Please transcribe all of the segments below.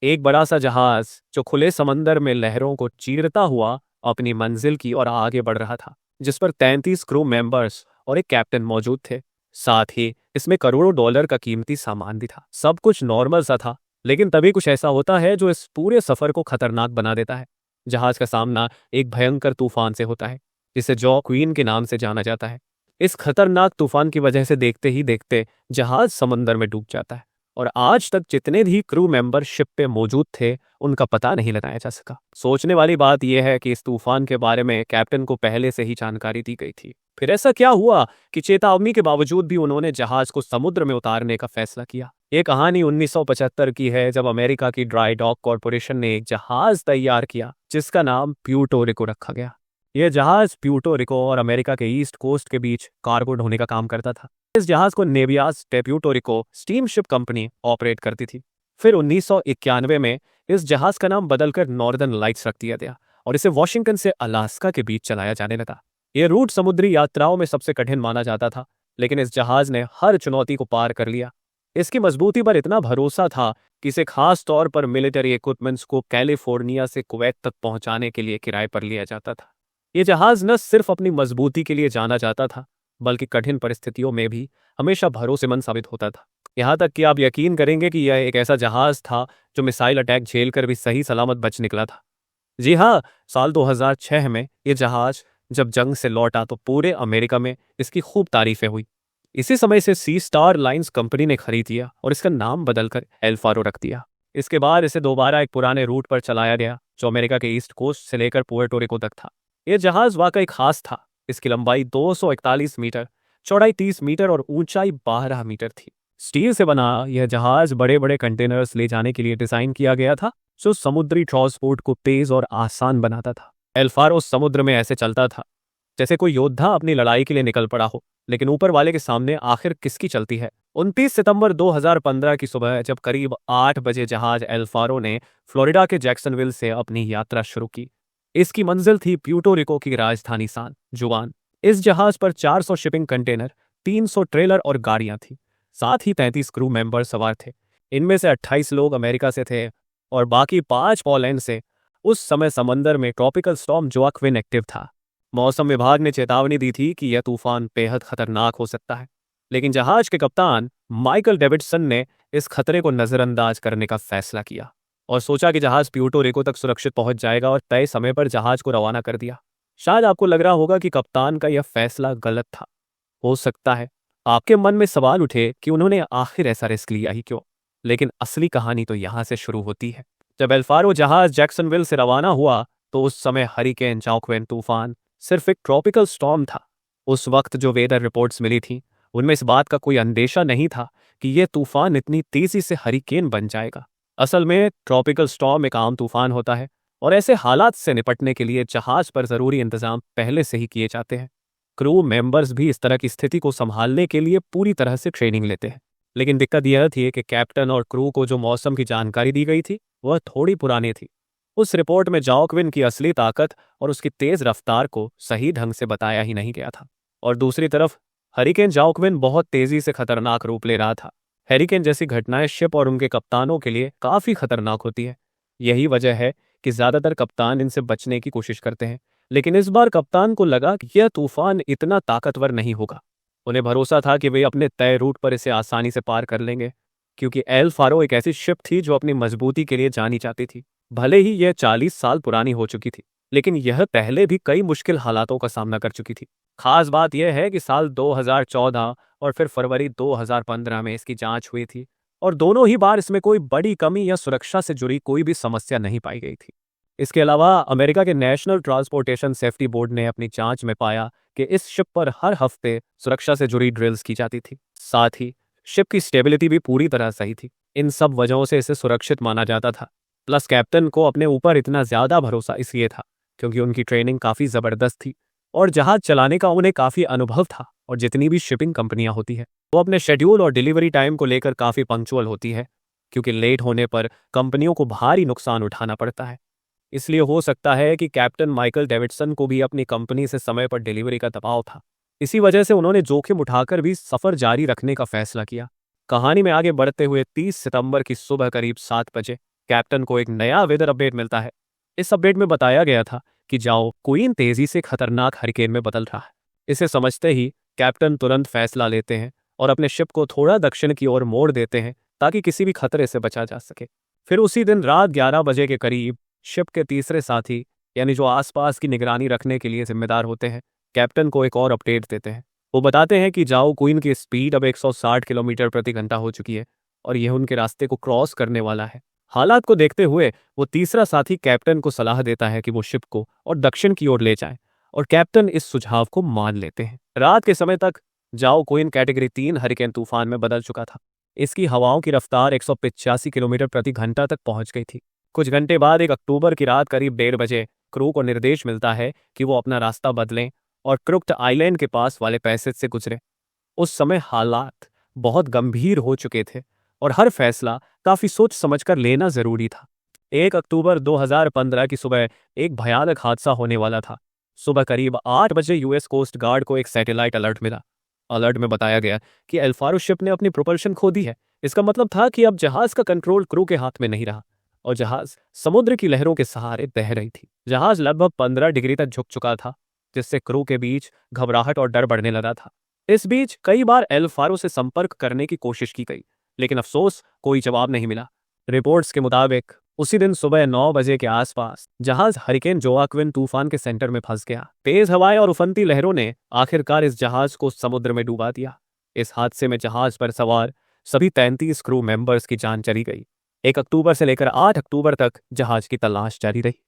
एक बड़ा सा जहाज जो खुले समंदर में लहरों को चीरता हुआ अपनी मंजिल की ओर आगे बढ़ रहा था, जिस पर 33 क्रू मेंबर्स और एक कैप्टन मौजूद थे। साथ ही इसमें करोड़ों डॉलर का कीमती सामान भी था। सब कुछ नॉर्मल सा था, लेकिन तभी कुछ ऐसा होता है जो इस पूरे सफर को खतरनाक बना देता है। जहाज का सामना एक भयंकर तूफान से होता है, जिसे जॉ क्वीन के नाम से जाना जाता है। इस खतरनाक तूफान की वजह से देखते ही देखते जहाज समंदर में डूब जाता है, और आज तक जितने भी क्रू मेंबर शिप पे मौजूद थे उनका पता नहीं लगाया जा सका। सोचने वाली बात यह है कि इस तूफान के बारे में कैप्टन को पहले से ही जानकारी दी गई थी। फिर ऐसा क्या हुआ कि चेतावनी के बावजूद भी उन्होंने जहाज को समुद्र में उतारने का फैसला किया? ये कहानी 1975 की है, जब अमेरिका की ड्राई डॉक कॉरपोरेशन ने एक जहाज तैयार किया जिसका नाम प्यूर्टो रिको रखा गया। यह जहाज प्यूर्टो रिको और अमेरिका के ईस्ट कोस्ट के बीच कार्गो ढोने का काम करता था। इस जहाज को Navieras de Puerto Rico steamship company operate करती थी। फिर 1991 में इस जहाज का नाम बदलकर नॉर्दर्न लाइट्स रख दिया गया और इसे वॉशिंगटन से अलास्का के बीच चलाया जाने लगा। यह रूट समुद्री यात्राओं में सबसे कठिन माना जाता था, लेकिन इस जहाज ने हर चुनौती को पार कर लिया। इसकी मजबूती पर इतना भरोसा था कि इसे खास तौर पर मिलिट्री इक्विपमेंट्स को कैलिफोर्निया से कुवैत तक पहुंचाने के लिए किराए पर लिया जाता था। यह जहाज न सिर्फ अपनी मजबूती के लिए जाना जाता था, बल्कि कठिन परिस्थितियों में भी हमेशा भरोसेमंद साबित होता था। यहां तक कि आप यकीन करेंगे कि यह एक ऐसा जहाज था जो मिसाइल अटैक झेलकर भी सही सलामत बच निकला था। जी हाँ, साल 2006 में यह जहाज जब जंग से लौटा तो पूरे अमेरिका में इसकी खूब तारीफें हुई। इसी समय से सी स्टार लाइन्स कंपनी ने खरीद लिया और इसका नाम बदलकर एल फारो रख दिया। इसके बाद इसे दोबारा एक पुराने रूट पर चलाया गया जो अमेरिका के ईस्ट कोस्ट से लेकर पुएर्टो रिको तक था। यह जहाज वाकई खास था। इसकी लंबाई 241 मीटर, चौड़ाई 30 मीटर और ऊंचाई 12 मीटर थी। स्टील से बना यह जहाज बड़े बड़े कंटेनर्स ले जाने के लिए डिजाइन किया गया था, जो समुद्री ट्रांसपोर्ट को तेज और आसान बनाता था। एल्फारो समुद्र में ऐसे चलता था जैसे कोई योद्धा अपनी लड़ाई के लिए निकल पड़ा हो, लेकिन ऊपर वाले के सामने आखिर किसकी चलती है। 29 सितंबर 2015 की सुबह जब करीब 8 बजे जहाज एल्फारो ने फ्लोरिडा के जैक्सनविल से अपनी यात्रा शुरू की। इसकी मंजिल थी प्यूर्टो रिको की राजधानी सान जुआन। इस जहाज पर 400 शिपिंग कंटेनर, 300 ट्रेलर और गाड़ियां थीं। साथ ही 33 क्रू मेंबर सवार थे। इनमें से 28 लोग अमेरिका से थे और बाकी 5 पोलैंड से। उस समय समंदर में ट्रॉपिकल स्टॉर्म जोआक्विन एक्टिव था। मौसम विभाग ने चेतावनी दी थी कि यह तूफान बेहद खतरनाक हो सकता है, लेकिन जहाज के कप्तान माइकल डेविडसन ने इस खतरे को नजरअंदाज करने का फैसला किया और सोचा कि जहाज प्यूर्टो रिको तक सुरक्षित पहुंच जाएगा और तय समय पर जहाज को रवाना कर दिया। शायद आपको लग रहा होगा कि कप्तान का यह फैसला गलत था। हो सकता है आपके मन में सवाल उठे कि उन्होंने आखिर ऐसा रिस्क लिया ही क्यों, लेकिन असली कहानी तो यहां से शुरू होती है। जब एल्फारो जहाज जैक्सनविल से रवाना हुआ तो उस समय हरिकेन जोआक्विन तूफान सिर्फ एक ट्रॉपिकल स्टॉर्म था। उस वक्त जो वेदर रिपोर्ट्स मिली थी उनमें इस बात का कोई अंदेशा नहीं था कि यह तूफान इतनी तेजी से हरिकेन बन जाएगा। असल में ट्रॉपिकल स्टॉर्म एक आम तूफान होता है और ऐसे हालात से निपटने के लिए जहाज पर जरूरी इंतजाम पहले से ही किए जाते हैं। क्रू मेंबर्स भी इस तरह की स्थिति को संभालने के लिए पूरी तरह से ट्रेनिंग लेते हैं। लेकिन दिक्कत यह थी कि कैप्टन और क्रू को जो मौसम की जानकारी दी गई थी वह थोड़ी पुरानी थी। उस रिपोर्ट में जोआक्विन की असली ताकत और उसकी तेज रफ्तार को सही ढंग से बताया ही नहीं गया था। और दूसरी तरफ हरिकेन जोआक्विन बहुत तेजी से खतरनाक रूप ले रहा था। हरिकेन जैसी घटनाएं शिप और उनके कप्तानों के लिए काफी खतरनाक होती है। यही वजह है कि ज्यादातर कप्तान इनसे बचने की कोशिश करते हैं, लेकिन इस बार कप्तान को लगा कि यह तूफान इतना ताकतवर नहीं होगा। उन्हें भरोसा था कि वे अपने तय रूट पर इसे आसानी से पार कर लेंगे, क्योंकि एल फारो एक ऐसी शिप थी जो अपनी मजबूती के लिए जानी जाती थी। भले ही यह 40 साल पुरानी हो चुकी थी, लेकिन यह पहले भी कई मुश्किल हालातों का सामना कर चुकी थी। खास बात यह है कि साल 2014 और फिर फरवरी 2015 में इसकी जांच हुई थी और दोनों ही बार इसमें कोई बड़ी कमी या सुरक्षा से जुड़ी कोई भी समस्या नहीं पाई गई थी। इसके अलावा अमेरिका के नेशनल ट्रांसपोर्टेशन सेफ्टी बोर्ड ने अपनी जांच में पाया कि इस शिप पर हर हफ्ते सुरक्षा से जुड़ी ड्रिल्स की जाती थी। साथ ही शिप की स्टेबिलिटी भी पूरी तरह सही थी। इन सब वजहों से इसे सुरक्षित माना जाता था। प्लस कैप्टन को अपने ऊपर इतना ज्यादा भरोसा इसलिए था क्योंकि उनकी ट्रेनिंग काफी जबरदस्त थी और जहाज चलाने का उन्हें काफी अनुभव था। और जितनी भी शिपिंग कंपनियां होती है वो अपने शेड्यूल और डिलीवरी टाइम को लेकर काफी पंक्चुअल होती है, क्योंकि लेट होने पर कंपनियों को भारी नुकसान उठाना पड़ता है। इसलिए हो सकता है कि कैप्टन माइकल डेविडसन को भी अपनी कंपनी से समय पर डिलीवरी का दबाव था। इसी वजह से उन्होंने जोखिम उठाकर भी सफर जारी रखने का फैसला किया। कहानी में आगे बढ़ते हुए 30 सितंबर की सुबह करीब 7 बजे कैप्टन को एक नया वेदर अपडेट मिलता है। इस अपडेट में बताया गया था कि जाओ क्वीन तेजी से खतरनाक हरिकेन में बदल रहा है। इसे समझते ही कैप्टन तुरंत फैसला लेते हैं और अपने शिप को थोड़ा दक्षिण की ओर मोड़ देते हैं ताकि किसी भी खतरे से बचा जा सके। फिर उसी दिन रात 11 बजे के करीब शिप के तीसरे साथी, यानी जो आसपास की निगरानी रखने के लिए जिम्मेदार होते हैं, कैप्टन को एक और अपडेट देते हैं। वो बताते हैं कि जाओ क्वीन की स्पीड अब 160 किलोमीटर प्रति घंटा हो चुकी है और यह उनके रास्ते को क्रॉस करने वाला है। हालात को देखते हुए वो तीसरा साथी कैप्टन को सलाह देता है कि वो शिप को और दक्षिण की ओर ले जाए और कैप्टन इस सुझाव को मान लेते हैं। रात के समय तक जाओ क्वीन कैटेगरी 3 हरिकेन तूफान में बदल चुका था। इसकी हवाओं की रफ्तार 185 किलोमीटर प्रति घंटा तक पहुंच गई थी। कुछ घंटे बाद 1 अक्टूबर की रात करीब 1:30 बजे क्रू को निर्देश मिलता है कि वो अपना रास्ता बदलें और क्रुक्ट आइलैंड के पास वाले पैसेज से गुजरे। उस समय हालात बहुत गंभीर हो चुके थे और हर फैसला काफी सोच समझकर लेना जरूरी था। 1 अक्टूबर 2015 की सुबह एक भयानक हादसा होने वाला था। सुबह करीब 8 बजे यूएस कोस्ट गार्ड को एक सैटेलाइट अलर्ट मिला। अलर्ट में बताया गया कि एल्फारो शिप ने अपनी प्रोपल्शन खो दी है। इसका मतलब था कि अब जहाज का कंट्रोल क्रू के हाथ में नहीं रहा और जहाज समुद्र की लहरों के सहारे बह रही थी। जहाज लगभग 15 डिग्री तक झुक चुका था, जिससे क्रू के बीच घबराहट और डर बढ़ने लगा था। इस बीच कई बार एल्फारो से संपर्क करने की कोशिश की गई, लेकिन अफसोस कोई जवाब नहीं मिला। रिपोर्ट्स के मुताबिक उसी दिन सुबह 9 बजे के आसपास जहाज हरिकेन जोआक्विन तूफान के सेंटर में फंस गया। तेज हवाएं और उफनती लहरों ने आखिरकार इस जहाज को समुद्र में डुबा दिया। इस हादसे में जहाज पर सवार सभी 33 क्रू मेंबर्स की जान चली गई। 1 अक्टूबर से लेकर 8 अक्टूबर तक जहाज की तलाश जारी रही,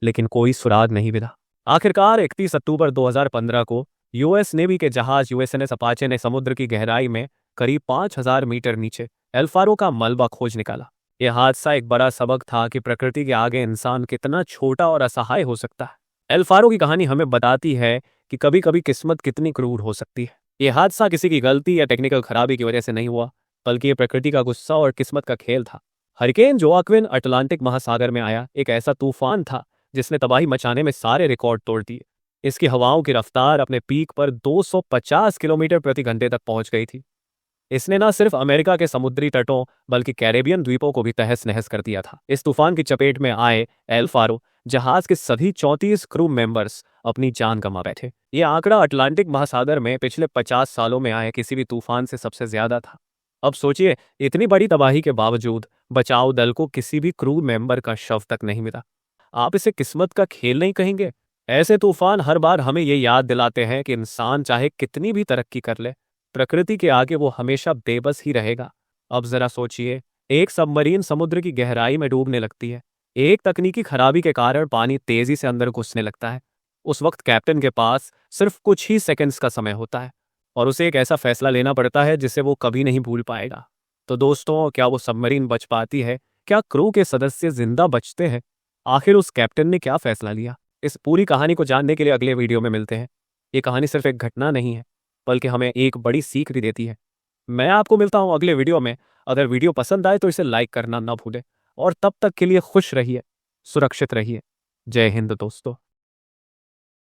लेकिन कोई सुराग नहीं मिला। आखिरकार 31 अक्टूबर 2015 को यूएस नेवी के जहाज यूएसएनएस अपाचे ने समुद्र की गहराई में करीब 5000 मीटर नीचे एल्फारो का मलबा खोज निकाला। यह हादसा एक बड़ा सबक था कि प्रकृति के आगे इंसान कितना छोटा और असहाय हो सकता है। एल्फारो की कहानी हमें बताती है कि कभी कभी किस्मत कितनी क्रूर हो सकती है। यह हादसा किसी की गलती या टेक्निकल खराबी की वजह से नहीं हुआ, बल्कि यह प्रकृति का गुस्सा और किस्मत का खेल था। हरिकेन जोआक्विन अटलांटिक महासागर में आया एक ऐसा तूफान था जिसने तबाही मचाने में सारे रिकॉर्ड तोड़ दिए। इसकी हवाओं की रफ्तार अपने पीक पर 250 किलोमीटर प्रति घंटे तक पहुंच गई थी। इसने न सिर्फ अमेरिका के समुद्री तटों बल्कि कैरेबियन द्वीपों को भी तहस नहस कर दिया था। इस तूफान की चपेट में आए एल्फारो जहाज के सभी 34 क्रू मेंबर्स अपनी जान गंवा बैठे। यह आंकड़ा अटलांटिक महासागर में पिछले 50 सालों में आए किसी भी तूफान से सबसे ज्यादा था। अब सोचिए, इतनी बड़ी तबाही के बावजूद बचाव दल को किसी भी क्रू मेंबर का शव तक नहीं मिला। आप इसे किस्मत का खेल नहीं कहेंगे? ऐसे तूफान हर बार हमें ये याद दिलाते हैं कि इंसान चाहे कितनी भी तरक्की कर ले, प्रकृति के आगे वो हमेशा बेबस ही रहेगा। अब जरा सोचिए, एक सबमरीन समुद्र की गहराई में डूबने लगती है। एक तकनीकी खराबी के कारण पानी तेजी से अंदर घुसने लगता है। उस वक्त कैप्टन के पास सिर्फ कुछ ही सेकंड्स का समय होता है और उसे एक ऐसा फैसला लेना पड़ता है जिसे वो कभी नहीं भूल पाएगा। तो दोस्तों, क्या वो सबमरीन बच पाती है? क्या क्रू के सदस्य जिंदा बचते हैं? आखिर उस कैप्टन ने क्या फैसला लिया? इस पूरी कहानी को जानने के लिए अगले वीडियो में मिलते हैं। ये कहानी सिर्फ एक घटना नहीं है, बल्कि हमें एक बड़ी सीख भी देती है। मैं आपको मिलता हूं अगले वीडियो में। अगर वीडियो पसंद आए तो इसे लाइक करना ना भूलें और तब तक के लिए खुश रहिए, सुरक्षित रहिए। जय हिंद दोस्तों।